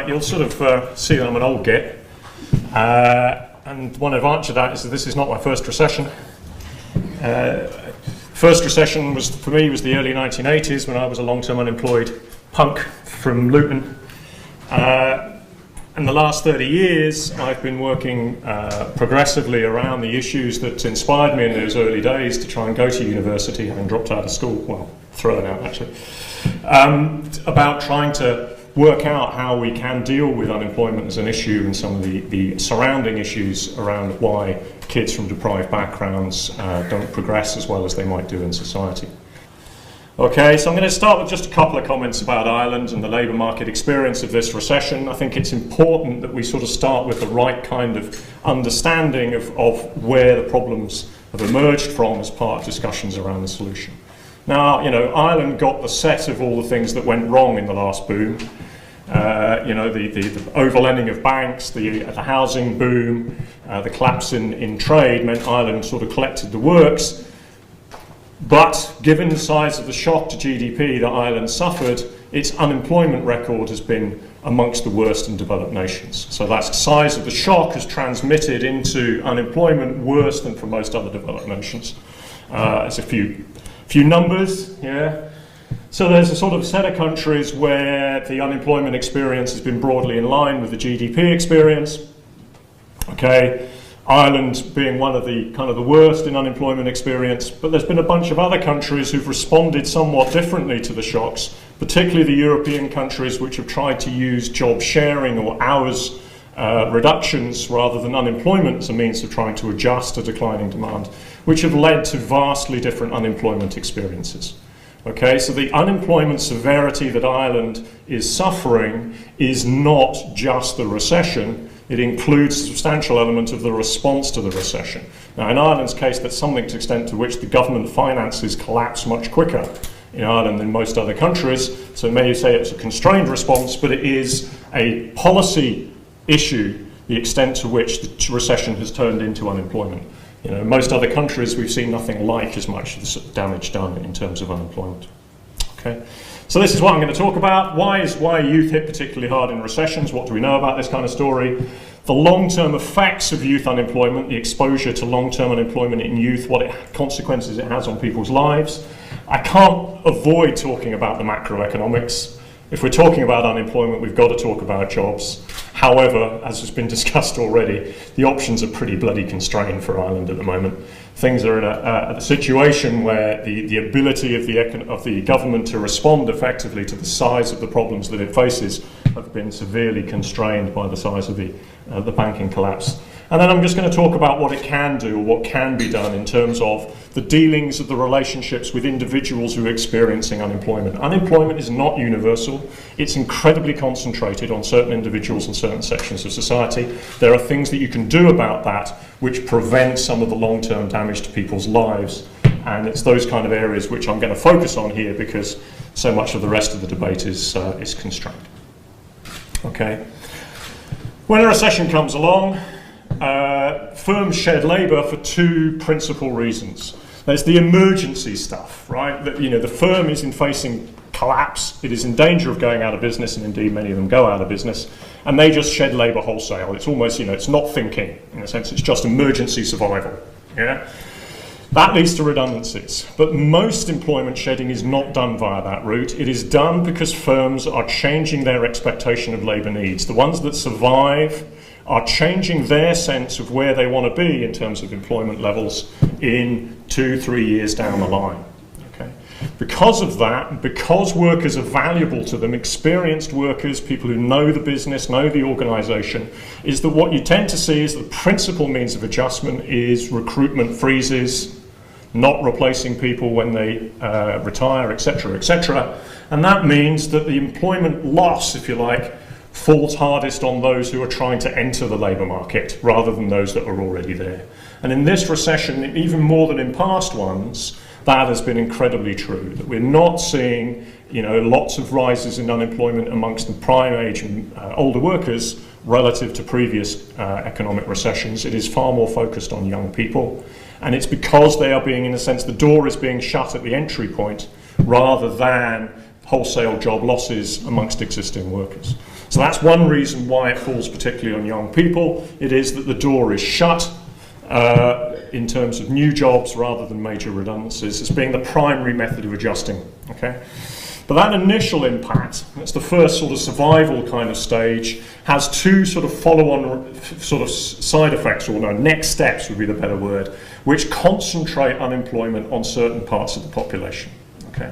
Right, you'll sort of see that I'm an old git. And one advantage of that is that this is not my first recession. First recession was, for me, was the early 1980s when I was a long-term unemployed punk from Luton. And the last 30 years, I've been working progressively around the issues that inspired me in those early days to try and go to university, having dropped out of school, well, thrown out actually, about trying to work out how we can deal with unemployment as an issue and some of the surrounding issues around why kids from deprived backgrounds don't progress as well as they might do in society. Okay, so I'm going to start with just a couple of comments about Ireland and the labour market experience of this recession. I think it's important that we sort of start with the right kind of understanding of where the problems have emerged from as part of discussions around the solution. Now, you know, Ireland got the set of all the things that went wrong in the last boom. You know, the overlending of banks, the housing boom, the collapse in trade meant Ireland sort of collected the works. But given the size of the shock to GDP that Ireland suffered, its unemployment record has been amongst the worst in developed nations. So that size of the shock has transmitted into unemployment worse than for most other developed nations. There's a few numbers, yeah. So there's a sort of set of countries where the unemployment experience has been broadly in line with the GDP experience. Okay. Ireland being one of the kind of the worst in unemployment experience, but there's been a bunch of other countries who've responded somewhat differently to the shocks, particularly the European countries which have tried to use job sharing or hours reductions rather than unemployment as a means of trying to adjust to declining demand, which have led to vastly different unemployment experiences. Okay, so the unemployment severity that Ireland is suffering is not just the recession. It includes a substantial element of the response to the recession. Now, in Ireland's case, that's something to the extent to which the government finances collapse much quicker in Ireland than most other countries. So maybe say it's a constrained response, but it is a policy issue, the extent to which the recession has turned into unemployment. You know, in most other countries, we've seen nothing like as much damage done in terms of unemployment. Okay. So this is what I'm going to talk about. Why are youth hit particularly hard in recessions? What do we know about this kind of story? The long-term effects of youth unemployment, the exposure to long-term unemployment in youth, consequences it has on people's lives. I can't avoid talking about the macroeconomics. If we're talking about unemployment, we've got to talk about jobs. However, as has been discussed already, the options are pretty bloody constrained for Ireland at the moment. Things are in a situation where the ability of the government to respond effectively to the size of the problems that it faces have been severely constrained by the size of the banking collapse. And then I'm just going to talk about what it can do, or what can be done in terms of the dealings of the relationships with individuals who are experiencing unemployment. Unemployment is not universal. It's incredibly concentrated on certain individuals and certain sections of society. There are things that you can do about that which prevent some of the long-term damage to people's lives. And it's those kind of areas which I'm going to focus on here because so much of the rest of the debate is constrained. Okay. When a recession comes along, firms shed labour for two principal reasons. There's the emergency stuff, right? That, you know, the firm is facing collapse, it is in danger of going out of business, and indeed many of them go out of business, and they just shed labour wholesale. It's almost, you know, it's not thinking, in a sense, it's just emergency survival, yeah? That leads to redundancies, but most employment shedding is not done via that route. It is done because firms are changing their expectation of labour needs. The ones that survive are changing their sense of where they want to be in terms of employment levels in 2-3 years down the line. Okay. Because of that, because workers are valuable to them, experienced workers, people who know the business, know the organisation, is that what you tend to see is the principal means of adjustment is recruitment freezes, not replacing people when they retire, etc., etc. And that means that the employment loss, if you like, falls hardest on those who are trying to enter the labour market rather than those that are already there. And in this recession, even more than in past ones, that has been incredibly true. That we're not seeing, you know, lots of rises in unemployment amongst the prime age and older workers relative to previous economic recessions. It is far more focused on young people. And it's because they are being, in a sense, the door is being shut at the entry point rather than wholesale job losses amongst existing workers. So that's one reason why it falls particularly on young people. It is that the door is shut in terms of new jobs rather than major redundancies as being the primary method of adjusting. Okay? But that initial impact, that's the first sort of survival kind of stage, has two sort of follow-on sort of side effects, or no, next steps would be the better word, which concentrate unemployment on certain parts of the population. Okay?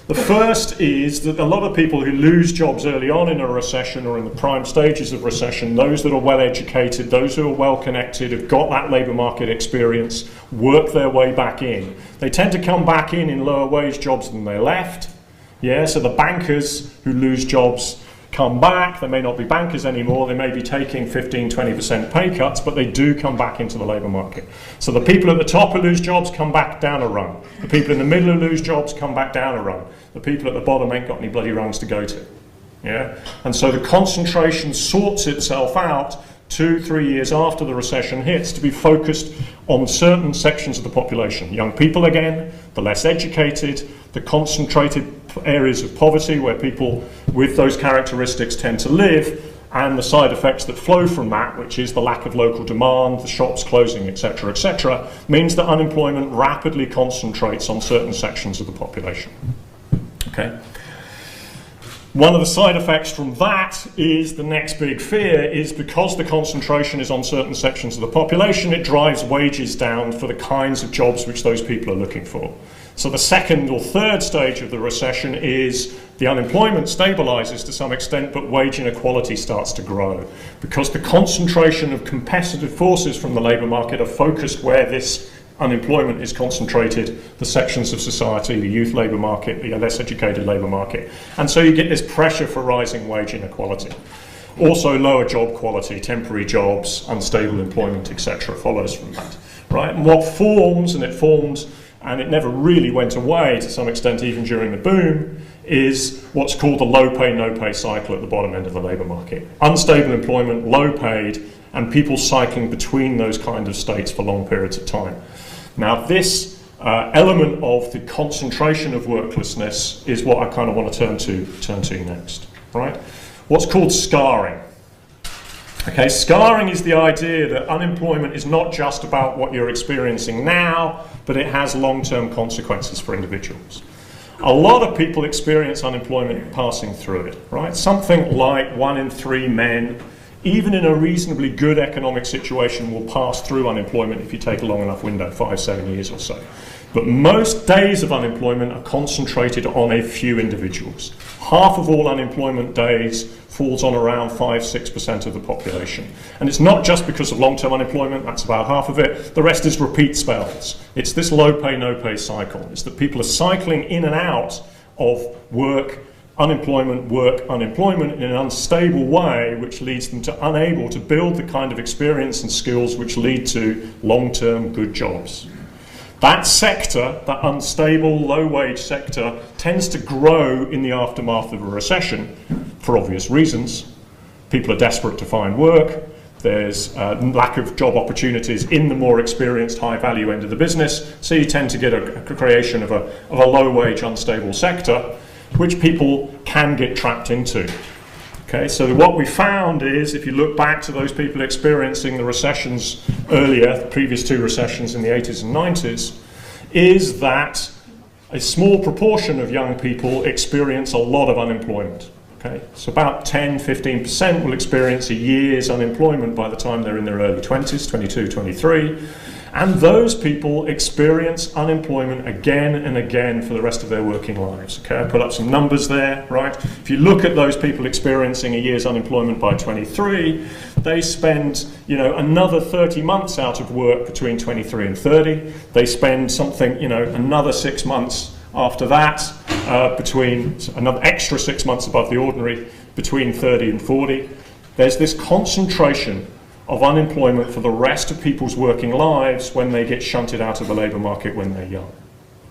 The first is that a lot of people who lose jobs early on in a recession or in the prime stages of recession, those that are well educated, those who are well connected, have got that labour market experience, work their way back in. They tend to come back in lower wage jobs than they left. Yeah, so the bankers who lose jobs come back. They may not be bankers anymore. They may be taking 15, 20% pay cuts, but they do come back into the labour market. So the people at the top who lose jobs come back down a rung. The people in the middle who lose jobs come back down a rung. The people at the bottom ain't got any bloody rungs to go to. Yeah? And so the concentration sorts itself out 2-3 years after the recession hits to be focused on certain sections of the population. Young people again, the less educated, the concentrated areas of poverty where people with those characteristics tend to live, and the side effects that flow from that, which is the lack of local demand, the shops closing, etc., means that unemployment rapidly concentrates on certain sections of the population. Okay. One of the side effects from that is the next big fear is because the concentration is on certain sections of the population, it drives wages down for the kinds of jobs which those people are looking for. So the second or third stage of the recession is the unemployment stabilizes to some extent, but wage inequality starts to grow because the concentration of competitive forces from the labour market are focused where this unemployment is concentrated, the sections of society, the youth labour market, the less educated labour market. And so you get this pressure for rising wage inequality. Also lower job quality, temporary jobs, unstable employment, etc. follows from that. Right? And what forms, and it formed, and it never really went away to some extent even during the boom, is what's called the low pay, no pay cycle at the bottom end of the labour market. Unstable employment, low paid, and people cycling between those kind of states for long periods of time. Now this element of the concentration of worklessness is what I kind of want to turn to next, right? What's called scarring. Okay, scarring is the idea that unemployment is not just about what you're experiencing now, but it has long-term consequences for individuals. A lot of people experience unemployment passing through it, right? Something like 1 in 3 men, even in a reasonably good economic situation, will pass through unemployment if you take a long enough window, 5-7 years or so. But most days of unemployment are concentrated on a few individuals. Half of all unemployment days falls on around 5-6% of the population. And it's not just because of long-term unemployment, that's about half of it. The rest is repeat spells. It's this low pay, no pay cycle. It's that people are cycling in and out of work, unemployment, work, unemployment in an unstable way, which leads them to unable to build the kind of experience and skills which lead to long-term good jobs. That sector, that unstable, low-wage sector, tends to grow in the aftermath of a recession for obvious reasons. People are desperate to find work. There's lack of job opportunities in the more experienced, high-value end of the business. So you tend to get a creation of a low-wage, unstable sector, which people can get trapped into. Okay, so what we found is, if you look back to those people experiencing the recessions earlier, the previous 2 recessions in the 80s and 90s, is that a small proportion of young people experience a lot of unemployment. Okay, so about 10-15% will experience a year's unemployment by the time they're in their early 20s, 22, 23. And those people experience unemployment again and again for the rest of their working lives. Okay, I put up some numbers there, right? If you look at those people experiencing a year's unemployment by 23, they spend, another 30 months out of work between 23 and 30. They spend something, another 6 months after that, between another extra 6 months above the ordinary, between 30 and 40. There's this concentration of unemployment for the rest of people's working lives when they get shunted out of the labour market when they're young.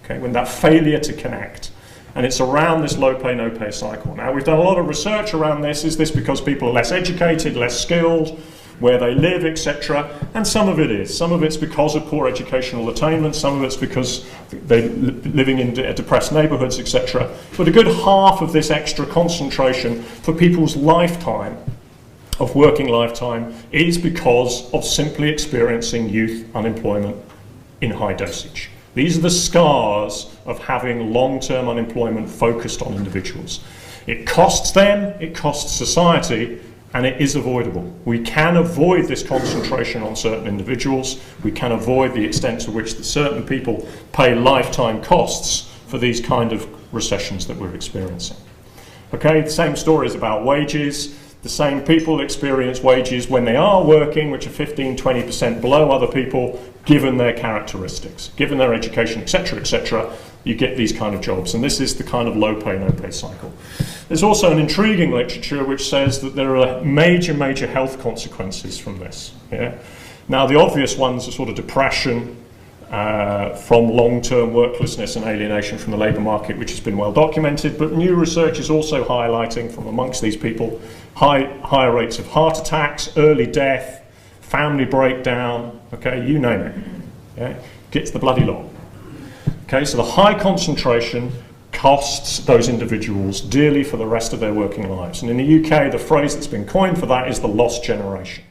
Okay, when that failure to connect. And it's around this low pay, no pay cycle. Now, we've done a lot of research around this. Is this because people are less educated, less skilled? where they live, etc. And some of it is. Some of it's because of poor educational attainment, some of it's because they're living in depressed neighbourhoods, etc. But a good half of this extra concentration for people's lifetime, of working lifetime, is because of simply experiencing youth unemployment in high dosage. These are the scars of having long-term unemployment focused on individuals. It costs them, it costs society, and it is avoidable. We can avoid this concentration on certain individuals. We can avoid the extent to which certain people pay lifetime costs for these kind of recessions that we're experiencing. Okay, the same story is about wages. The same people experience wages when they are working, which are 15–20% below other people, given their characteristics, given their education, etc., etc. You get these kind of jobs, and this is the kind of low pay, no pay cycle. There's also an intriguing literature which says that there are major health consequences from this. Yeah? Now, the obvious ones are sort of depression from long-term worklessness and alienation from the labour market, which has been well documented, but new research is also highlighting from amongst these people higher rates of heart attacks, early death, family breakdown, okay, you name it. Yeah? Gets the bloody lot. Okay, so the high concentration costs those individuals dearly for the rest of their working lives. And in the UK, the phrase that's been coined for that is the lost generation.